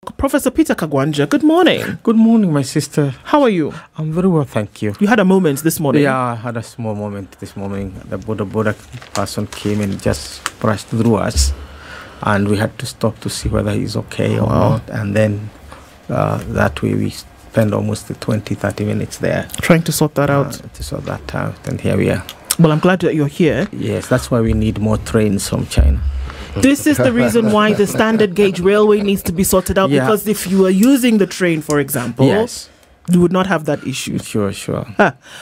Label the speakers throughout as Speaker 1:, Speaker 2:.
Speaker 1: Professor Peter Kagwanja, good morning.
Speaker 2: Good morning, my sister.
Speaker 1: How are you?
Speaker 2: I'm very well, thank you.
Speaker 1: You had a moment this morning.
Speaker 2: Yeah, I had a small moment this morning. The border person came and just brushed through us, and we had to stop to see whether he's okay or not. And then that way we spent almost 20-30 minutes there.
Speaker 1: Trying to sort that out.
Speaker 2: And here we are.
Speaker 1: Well, I'm glad that you're here.
Speaker 2: Yes, that's why we need more trains from China.
Speaker 1: This is the reason why the standard gauge railway needs to be sorted out, because if you are using the train, for example, you would not have that issue.
Speaker 2: Sure.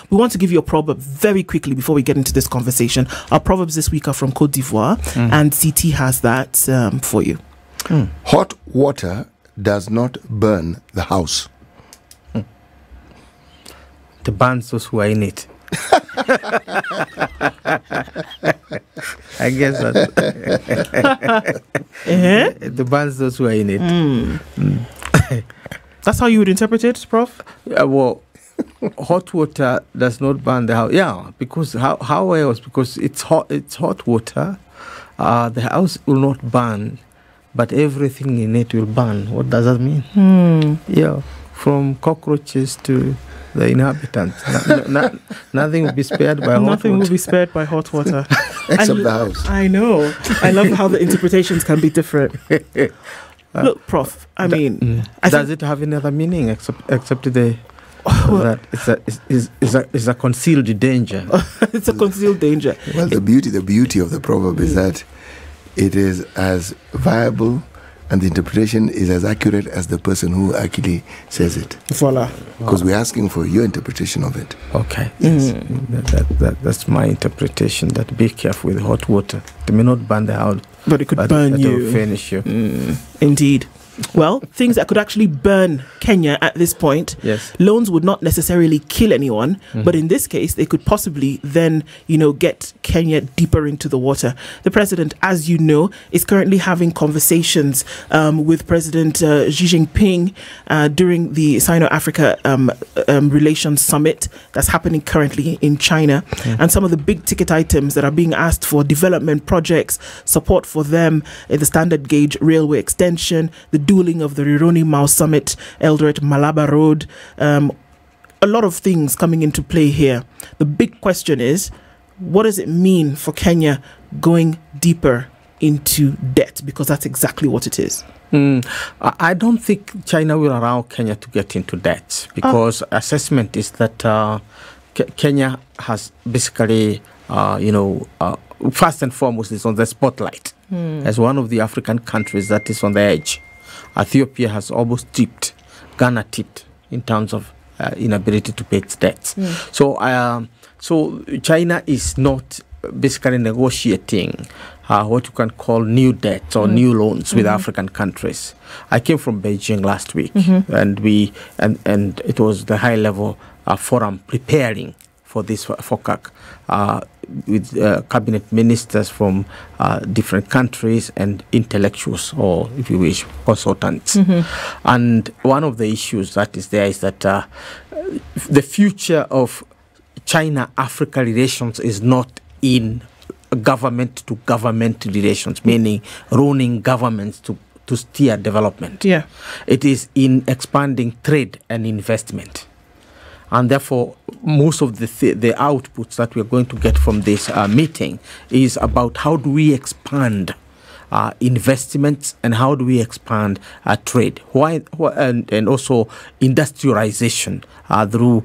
Speaker 1: We want to give you a proverb very quickly before we get into this conversation. Our proverbs this week are from Côte d'Ivoire, and CT has that for you.
Speaker 3: Hot water does not burn the house.
Speaker 2: It burns those who are in it. I guess that the burns those who are in it.
Speaker 1: That's how you would interpret it, Prof?
Speaker 2: Well, hot water does not burn the house. Yeah, because how else? Because it's hot water. The house will not burn, but everything in it will burn. What does that mean? Yeah, from cockroaches to the inhabitants. Nothing will be spared by hot water.
Speaker 1: Nothing will be spared by hot water.
Speaker 3: Except the house.
Speaker 1: I know. I love how the interpretations can be different. Look, Prof, I mean...
Speaker 2: does it have any other meaning except the... that it's a concealed danger.
Speaker 1: It's a concealed danger.
Speaker 3: Well, the beauty of the proverb is that it is as viable and the interpretation is as accurate as the person who actually says it.
Speaker 1: Voila.
Speaker 3: Because we're asking for your interpretation of it.
Speaker 2: Okay. Yes. That's my interpretation, that be careful with hot water. It may not burn the house,
Speaker 1: but it could burn you.
Speaker 2: It will finish you.
Speaker 1: Indeed. Well, things that could actually burn Kenya at this point.
Speaker 2: Yes.
Speaker 1: Loans would not necessarily kill anyone, but in this case, they could possibly then, get Kenya deeper into the water. The president, as you know, is currently having conversations with President Xi Jinping during the Sino-Africa Relations Summit that's happening currently in China. And some of the big ticket items that are being asked for: development projects, support for them, the standard gauge railway extension, the dueling of the Rironi Mao Summit, Eldoret Malaba Road, a lot of things coming into play here. The big question is, what does it mean for Kenya going deeper into debt? Because that's exactly what it is.
Speaker 2: I don't think China will allow Kenya to get into debt, because assessment is that Kenya has basically, first and foremost, is on the spotlight as one of the African countries that is on the edge. Ethiopia has almost tipped, Ghana tipped in terms of inability to pay its debts. So China is not basically negotiating what you can call new debts or new loans with African countries. I came from Beijing last week, and it was the high-level forum preparing for this FOCAC with cabinet ministers from different countries and intellectuals, or if you wish, consultants. And one of the issues that is there is that the future of China-Africa relations is not in government-to-government relations, meaning running governments to steer development.
Speaker 1: Yeah.
Speaker 2: It is in expanding trade and investment. And therefore, most of the outputs that we're going to get from this meeting is about how do we expand investments and how do we expand trade, and also industrialization through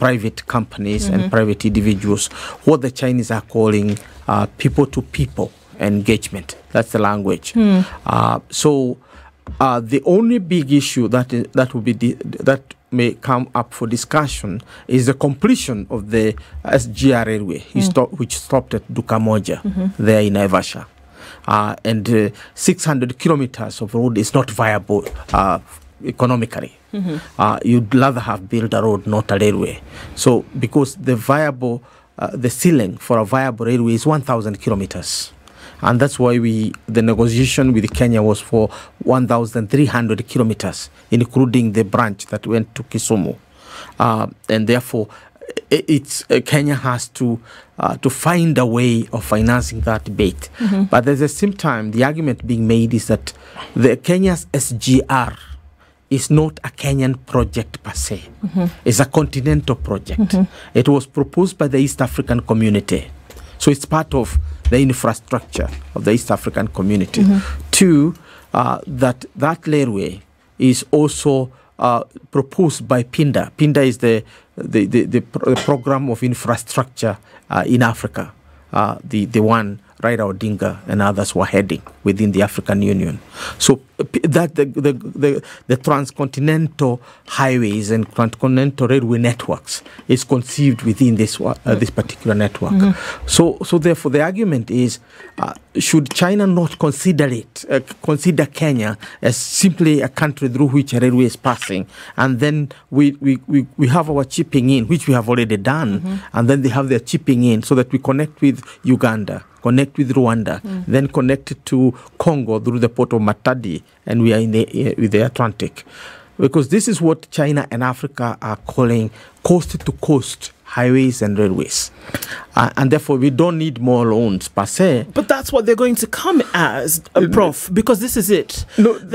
Speaker 2: private companies and private individuals, what the Chinese are calling people-to-people engagement. That's the language. So the only big issue that may come up for discussion is the completion of the SGR railway, which stopped at Dukamoja there in Naivasha. And 600 kilometers of road is not viable economically. You'd rather have built a road, not a railway. So because the ceiling for a viable railway is 1,000 kilometers. And that's why the negotiation with Kenya was for 1,300 kilometers, including the branch that went to Kisumu. And therefore, Kenya has to find a way of financing that debate. But at the same time, the argument being made is that the Kenya's SGR is not a Kenyan project per se. It's a continental project. It was proposed by the East African community. So it's part of the infrastructure of the East African community. Two, that railway is also proposed by PINDA. PINDA is the program of infrastructure in Africa, the one Raila Odinga and others were heading within the African Union. So that the transcontinental highways and transcontinental railway networks is conceived within this particular network. So therefore the argument is, should China not consider Kenya as simply a country through which a railway is passing, and then we have our chipping in, which we have already done, and then they have their chipping in, so that we connect with Uganda, connect with Rwanda, then connect to Congo through the port of Matadi, and we are with the Atlantic. Because this is what China and Africa are calling coast-to-coast highways and railways. And therefore, we don't need more loans per se.
Speaker 1: But that's what they're going to come as, Prof, because this is it.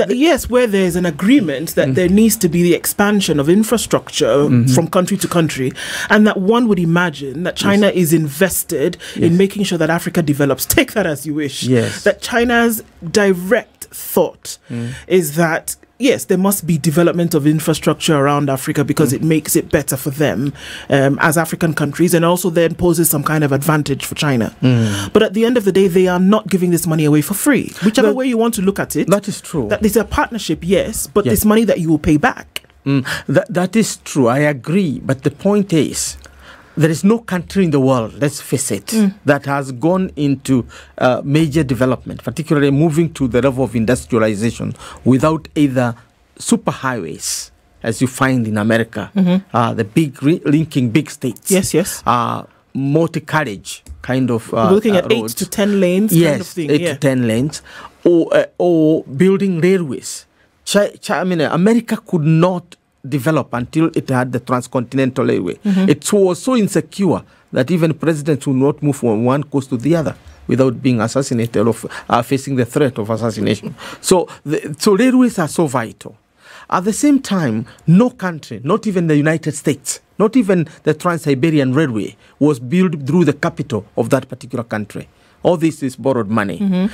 Speaker 1: Yes, where there's an agreement that there needs to be the expansion of infrastructure from country to country, and that one would imagine that China is invested in making sure that Africa develops. Take that as you wish. That China's direct thought is that yes, there must be development of infrastructure around Africa because it makes it better for them as African countries, and also then poses some kind of advantage for China. But at the end of the day, they are not giving this money away for free. Whichever way you want to look at it.
Speaker 2: That is true.
Speaker 1: That is a partnership, yes, but it's money that you will pay back.
Speaker 2: That is true. I agree. But the point is, there is no country in the world, let's face it, that has gone into major development, particularly moving to the level of industrialization, without either superhighways, as you find in America, the big linking big states. Multi-carriage kind of
Speaker 1: we're looking at
Speaker 2: roads.
Speaker 1: 8 to 10 lanes kind of thing.
Speaker 2: 8 to 10 lanes, or building railways. America could not develop until it had the transcontinental railway. It was so insecure that even presidents would not move from one coast to the other without being assassinated or facing the threat of assassination. So railways are so vital. At the same time, no country, not even the United States, not even the Trans-Siberian Railway, was built through the capital of that particular country. All this is borrowed money.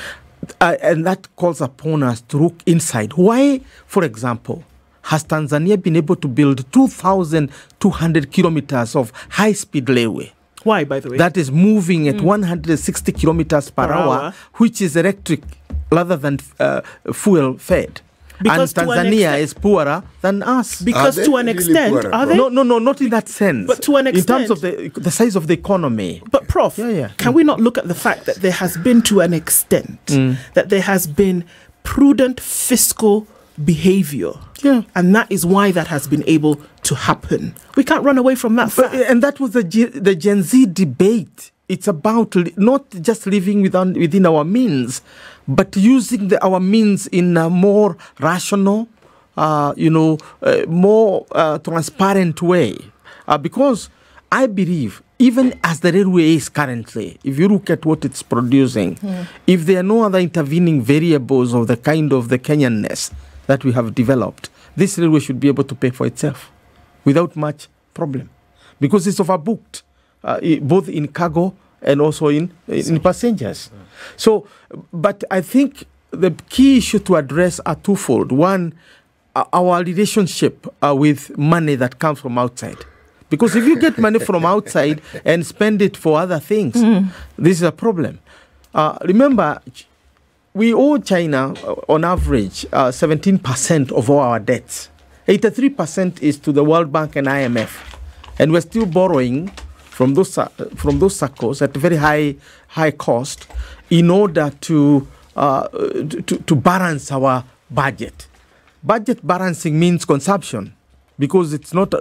Speaker 2: And that calls upon us to look inside. Why, for example, has Tanzania been able to build 2,200 kilometers of high-speed railway?
Speaker 1: Why, by the way?
Speaker 2: That is moving at 160 kilometers per hour, which is electric rather than fuel-fed. Because and Tanzania is poorer than us.
Speaker 1: Because to an extent,
Speaker 3: really
Speaker 1: are they?
Speaker 2: No, not in that sense.
Speaker 1: But to an extent.
Speaker 2: In terms of the size of the economy.
Speaker 1: But Prof, can we not look at the fact that there has been, to an extent, that there has been prudent fiscal behavior, and that is why that has been able to happen. We can't run away from that fact.
Speaker 2: And that was the Gen Z debate. It's about not just living within our means, but using our means in a more rational, more transparent way. Because I believe, even as the railway is currently, if you look at what it's producing, if there are no other intervening variables of the kind of the Kenyanness that we have developed, this railway should be able to pay for itself without much problem, because it's overbooked, both in cargo and also in passengers. So, but I think the key issue to address are twofold. One, our relationship with money that comes from outside. Because if you get money from outside and spend it for other things, this is a problem. Remember, we owe China, on average, 17% of all our debts. 83% is to the World Bank and IMF. And we're still borrowing from those circles at a very high cost in order to balance our budget. Budget balancing means consumption, because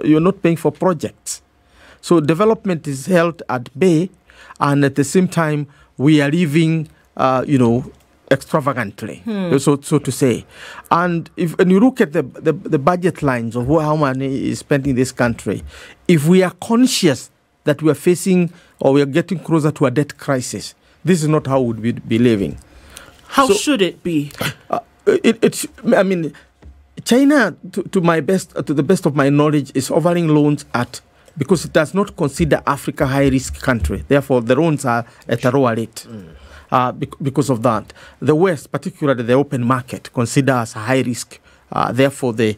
Speaker 2: you're not paying for projects. So development is held at bay, and at the same time we are living, extravagantly, so to say. And when you look at the budget lines of how money is spent in this country, if we are conscious that we are facing or we are getting closer to a debt crisis. This is not how we would be living.
Speaker 1: How should it be?
Speaker 2: I mean, China, to the best of my knowledge, is offering loans because it does not consider Africa high-risk country. Therefore, the loans are at a lower rate. Because of that. The West, particularly the open market, considers a high risk. Therefore, the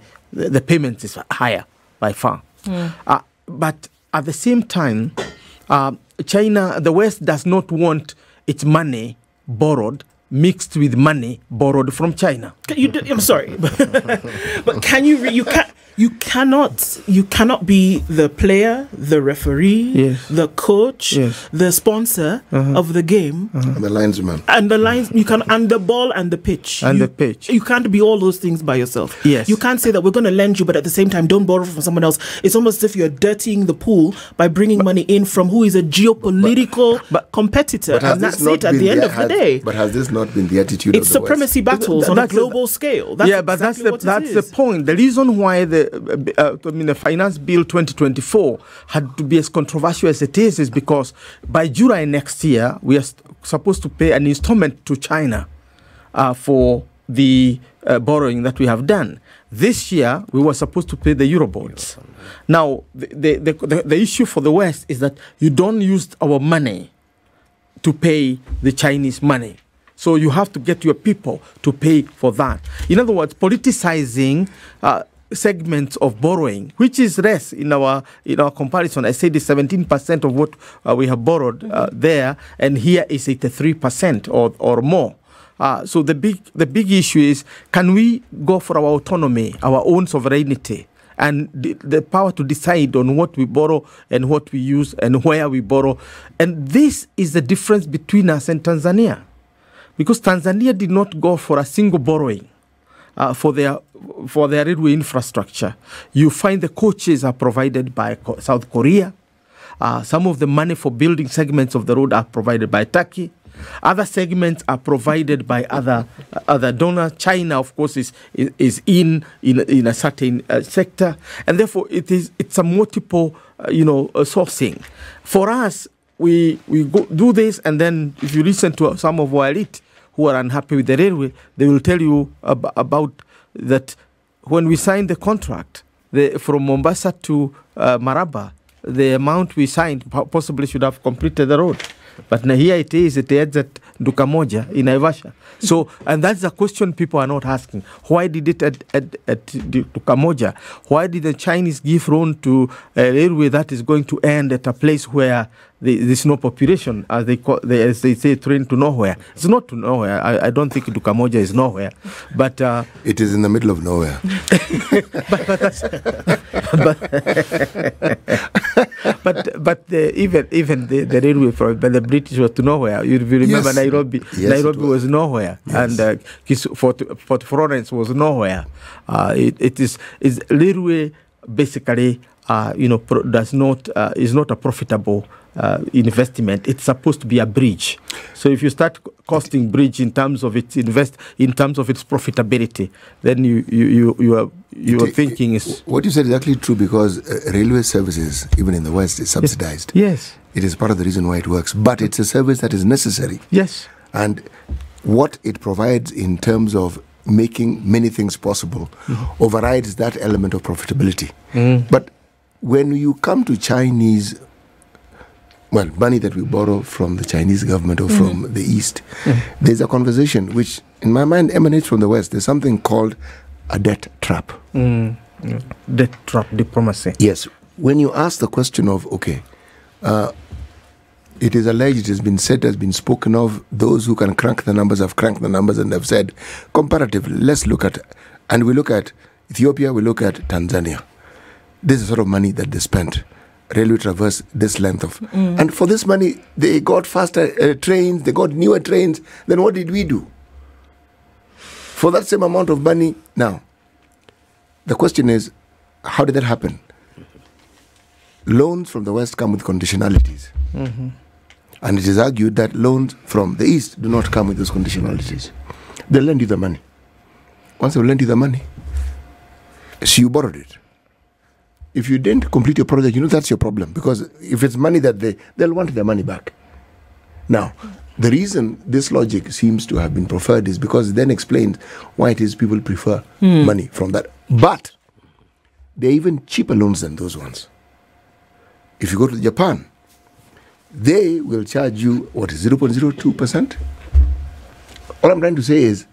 Speaker 2: payment is higher by far. But at the same time, China, the West does not want its money borrowed mixed with money borrowed from China.
Speaker 1: I'm sorry, but you cannot be the player, the referee, the coach, the sponsor of the game,
Speaker 3: and the linesman,
Speaker 1: and the ball and the pitch, You can't be all those things by yourself.
Speaker 2: Yes,
Speaker 1: you can't say that we're going to lend you, but at the same time don't borrow from someone else. It's almost as if you're dirtying the pool by bringing money in from who is a geopolitical competitor, and that's it at the end of the day.
Speaker 3: But has this not been the attitude of the
Speaker 1: supremacy
Speaker 3: West?
Speaker 1: battles on a global scale? That's
Speaker 2: the point. The reason why the Finance Bill 2024 had to be as controversial as it is because by July next year, we are supposed to pay an installment to China for the borrowing that we have done. This year, we were supposed to pay the Eurobonds. Now, the issue for the West is that you don't use our money to pay the Chinese money. So you have to get your people to pay for that. In other words, politicizing segments of borrowing, which is less in our comparison. I said the 17% of what we have borrowed there, and here is 83% or more. So the big issue is, can we go for our autonomy, our own sovereignty, and the power to decide on what we borrow and what we use and where we borrow? And this is the difference between us and Tanzania. Because Tanzania did not go for a single borrowing for their railway infrastructure. You find the coaches are provided by South Korea. Some of the money for building segments of the road are provided by Turkey. Other segments are provided by other donors. China, of course, is in a certain sector, and therefore it's a multiple sourcing. For us, we do this, and then if you listen to some of our elite who are unhappy with the railway, they will tell you about that when we signed the contract from Mombasa to Maraba, the amount we signed possibly should have completed the road. But now here it is, it ends at Dukamoja in Naivasha. So, and that's the question people are not asking. Why did it at Dukamoja? Why did the Chinese give loan to a railway that is going to end at a place where there's no population, as they say, train to nowhere? It's not to nowhere. I don't think Dukamoja is nowhere. But
Speaker 3: it is in the middle of nowhere.
Speaker 2: but even the railway from the British was to nowhere. You remember, yes. Nairobi was nowhere, yes. And Fort Florence was nowhere. It is railway basically is not a profitable investment. It's supposed to be a bridge. So if you start costing bridge in terms of its profitability, then your thinking is...
Speaker 3: What you said is actually true, because railway services, even in the West, is subsidized.
Speaker 2: Yes.
Speaker 3: It is part of the reason why it works. But it's a service that is necessary.
Speaker 2: Yes.
Speaker 3: And what it provides in terms of making many things possible overrides that element of profitability. But when you come to Chinese... money that we borrow from the Chinese government or from the East, there's a conversation which, in my mind, emanates from the West. There's something called a debt trap.
Speaker 2: Debt trap diplomacy.
Speaker 3: Yes. When you ask the question of, okay, it is alleged, it has been said, has been spoken of, those who can crank the numbers have cranked the numbers and have said, comparatively, let's look at, and we look at Ethiopia, we look at Tanzania. This is the sort of money that they spent. Railway traverse this length of, and for this money they got faster trains, they got newer trains. Then what did we do for that same amount of money? Now the question is, how did that happen? Loans from the West come with conditionalities, and it is argued that loans from the East do not come with those conditionalities. They lend you the money. Once they lend you the money, so you borrowed it. if you didn't complete your project, that's your problem. Because if it's money that they'll want their money back. Now, the reason this logic seems to have been preferred is because it then explains why it is people prefer money from that. But they're even cheaper loans than those ones. If you go to Japan, they will charge you, 0.02%? All I'm trying to say is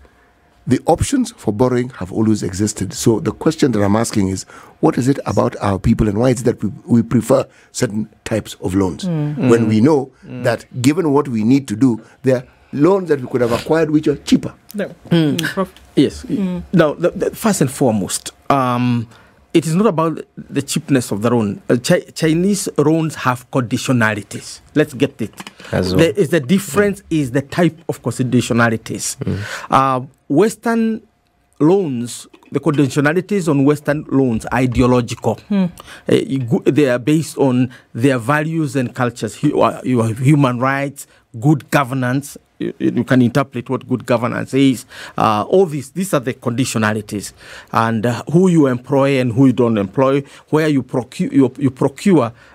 Speaker 3: the options for borrowing have always existed. So the question that I'm asking is, what is it about our people and why is it that we prefer certain types of loans? When we know that given what we need to do, there are loans that we could have acquired which are cheaper.
Speaker 1: No. Prof?
Speaker 2: Yes. Now, first and foremost, it is not about the cheapness of the loan. Chinese loans have conditionalities. Let's get it. The difference is the type of conditionalities. Western loans, the conditionalities on Western loans are ideological. They are based on their values and cultures. You have human rights, good governance. You can interpret what good governance is. All these are the conditionalities, and who you employ and who you don't employ, where you procure,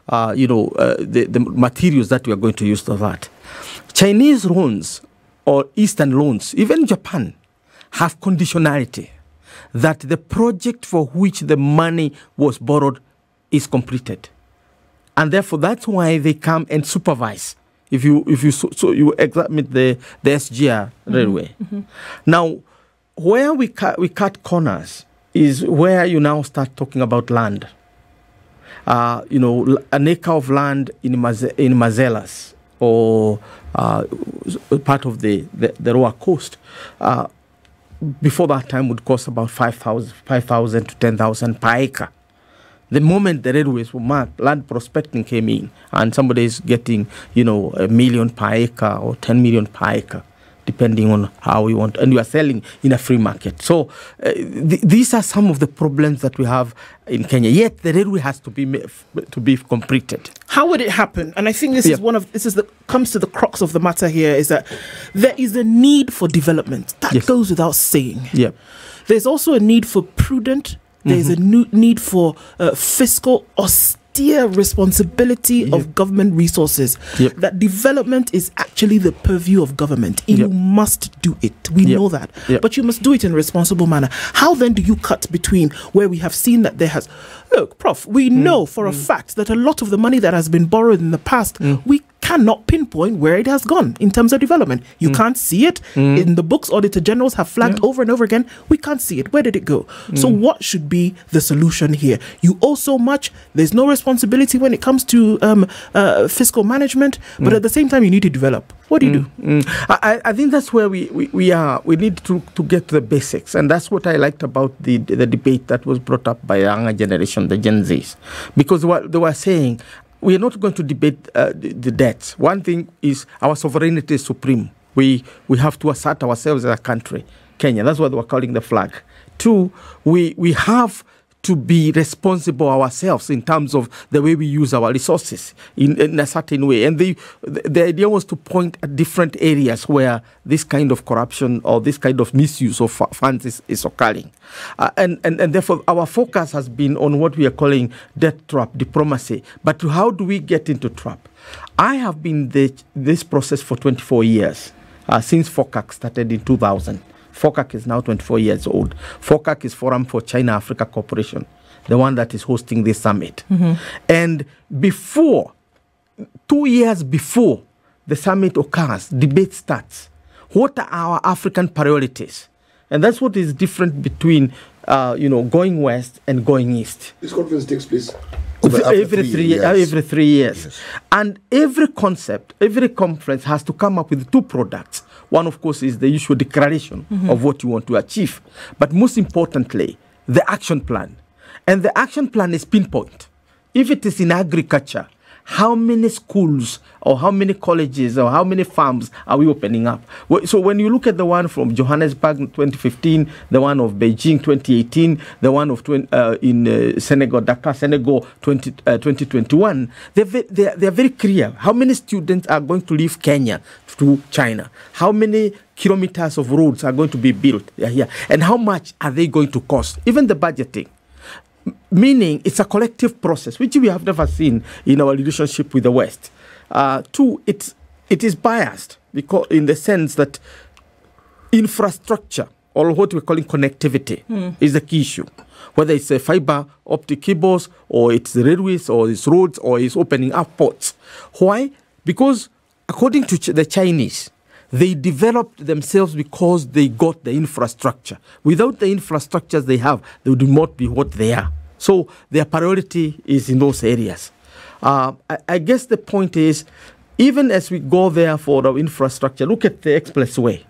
Speaker 2: the materials that you are going to use for that. Chinese loans or Eastern loans, even Japan, have conditionality that the project for which the money was borrowed is completed, and therefore that's why they come and supervise. If you examine the SGR railway. Now, where we cut corners is where you now start talking about land. An acre of land in Mazelas or part of the lower coast. Before that time would cost about 5,000 to 10,000 per acre. The moment the railways were marked, land prospecting came in, and somebody is getting, $1 million per acre or 10 million per acre, depending on how you want, and you are selling in a free market. So these are some of the problems that we have in Kenya. Yet the railway has to be completed.
Speaker 1: How would it happen? And I think this is comes to the crux of the matter here, is that there is a need for development. That goes without saying.
Speaker 2: Yep.
Speaker 1: There's also a need for prudent. There's a need for fiscal austere responsibility of government resources. That development is actually the purview of government. You must do it. We know that. But you must do it in a responsible manner. How then do you cut between where we have seen that there has... Look, Prof, we know for a fact that a lot of the money that has been borrowed in the past, we cannot pinpoint where it has gone in terms of development. You can't see it in the books. Auditor generals have flagged over and over again. We can't see it. Where did it go? So what should be the solution here? You owe so much. There's no responsibility when it comes to fiscal management, but at the same time, you need to develop. What do you do?
Speaker 2: I think that's where we are. We need to get to the basics, and that's what I liked about the debate that was brought up by the younger generation, the Gen Zs, because what they were saying, we are not going to debate the debts. One thing is our sovereignty is supreme. We have to assert ourselves as a country, Kenya. That's what they were calling the flag. Two, we have to be responsible ourselves in terms of the way we use our resources in a certain way. And the idea was to point at different areas where this kind of corruption or this kind of misuse of funds is occurring. And therefore, our focus has been on what we are calling debt trap diplomacy. But how do we get into trap? I have been this process for 24 years, since FOCAC started in 2000. FOCAC is now 24 years old. FOCAC is Forum for China-Africa Cooperation, the one that is hosting this summit. And 2 years before the summit occurs, debate starts. What are our African priorities? And that's what is different between, going west and going east.
Speaker 3: This conference takes place
Speaker 2: every 3 years. Yes. And every conference has to come up with 2 products. One, of course, is the usual declaration of what you want to achieve. But most importantly, the action plan. And the action plan is pinpoint. If it is in agriculture, how many schools or how many colleges or how many farms are we opening up? So when you look at the one from Johannesburg in 2015, the one of Beijing 2018, the one of in Senegal, Dakar, Senegal 2021, they are very clear. How many students are going to leave Kenya to China? How many kilometers of roads are going to be built here? And how much are they going to cost? Even the budgeting. meaning it's a collective process, which we have never seen in our relationship with the West. Two, it is biased because in the sense that infrastructure, or what we're calling connectivity, is the key issue. Whether it's a fiber optic cables, or it's railways, or it's roads, or it's opening up ports. Why? Because according to the Chinese, they developed themselves because they got the infrastructure. Without the infrastructures they have, they would not be what they are. So their priority is in those areas. I guess the point is, even as we go there for the infrastructure, look at the expressway.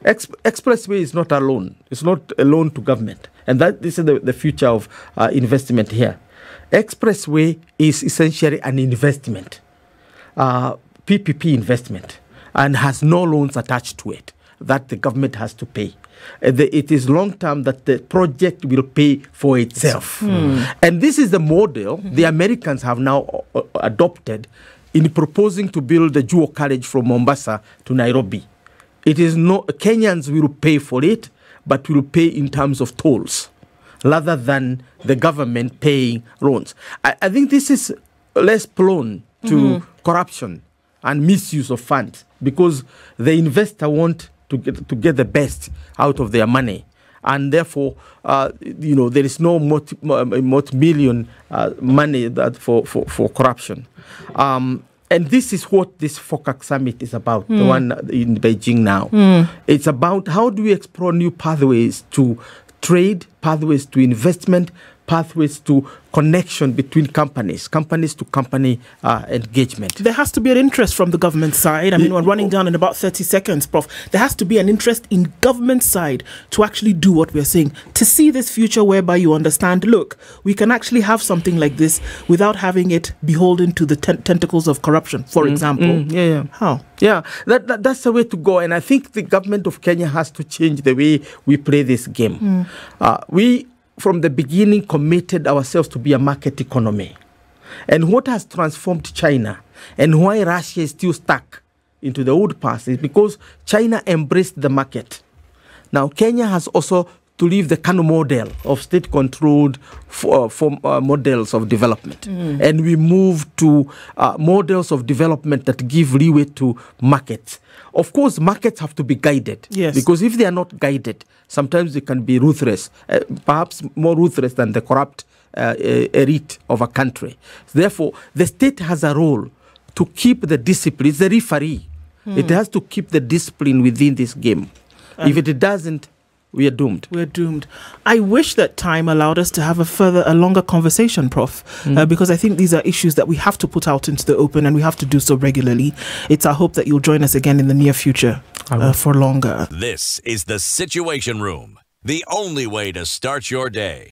Speaker 2: Expressway is not a loan. It's not a loan to government. And this is the future of investment here. Expressway is essentially an investment, PPP investment, and has no loans attached to it that the government has to pay. It is long term that the project will pay for itself. And this is the model the Americans have now adopted in proposing to build the dual carriage from Mombasa to Nairobi. It is not Kenyans will pay for it, but will pay in terms of tolls rather than the government paying loans. I think this is less prone to corruption and misuse of funds because the investor wants to get the best out of their money. And therefore, there is no multi-million money that for corruption. And this is what this FOCAC summit is about, the one in Beijing now. It's about how do we explore new pathways to trade, pathways to investment, pathways to connection between companies to company engagement.
Speaker 1: There has to be an interest from the government side. I mean, we're running down in about 30 seconds, Prof. There has to be an interest in government side to actually do what we're saying, to see this future whereby you understand, look, we can actually have something like this without having it beholden to the tentacles of corruption, for example. How?
Speaker 2: Yeah, that's the way to go. And I think the government of Kenya has to change the way we play this game. We from the beginning committed ourselves to be a market economy. And what has transformed China and why Russia is still stuck into the old past is because China embraced the market. Now, Kenya has also to leave the Kano model of state-controlled models of development. And we move to models of development that give leeway to markets. Of course, markets have to be guided.
Speaker 1: Yes.
Speaker 2: Because if they are not guided, sometimes they can be ruthless, perhaps more ruthless than the corrupt elite of a country. Therefore, the state has a role to keep the discipline. It's the referee. It has to keep the discipline within this game. If it doesn't, we are doomed.
Speaker 1: We're doomed. I wish that time allowed us to have a longer conversation, Prof, because I think these are issues that we have to put out into the open and we have to do so regularly. It's our hope that you'll join us again in the near future for longer.
Speaker 4: This is the Situation Room, the only way to start your day.